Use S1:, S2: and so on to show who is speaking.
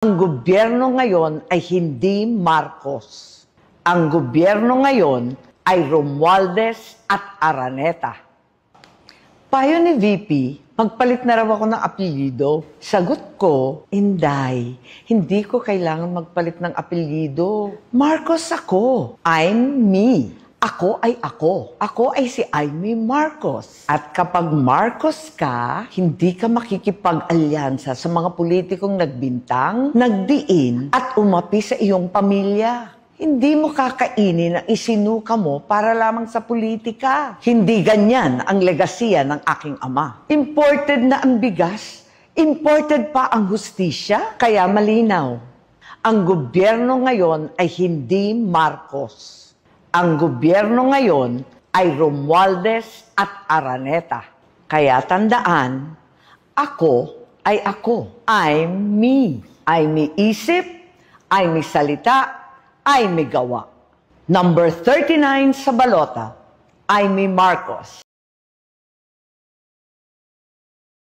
S1: Ang gobyerno ngayon ay hindi Marcos. Ang gobyerno ngayon ay Romualdez at Araneta. Payo ni VP, magpalit na raw ako ng apelyido. Sagot ko, Inday, hindi ko kailangan magpalit ng apelyido. Marcos ako. I'm me. Ako ay ako. Ako ay si Aimee Marcos. At kapag Marcos ka, hindi ka makikipag-alyansa sa mga politikong nagbintang, nagdiin, at umapi sa iyong pamilya. Hindi mo kakainin ang isinuka mo para lamang sa politika. Hindi ganyan ang legasiya ng aking ama. Imported na ang bigas, imported pa ang hustisya, kaya malinaw. Ang gobyerno ngayon ay hindi Marcos. Ang gobyerno ngayon ay Romualdez at Araneta. Kaya tandaan, ako ay ako. I'm me. I'm me isip, I'm me salita, I'm me gawa. Number 39 sa balota, Aimee Marcos.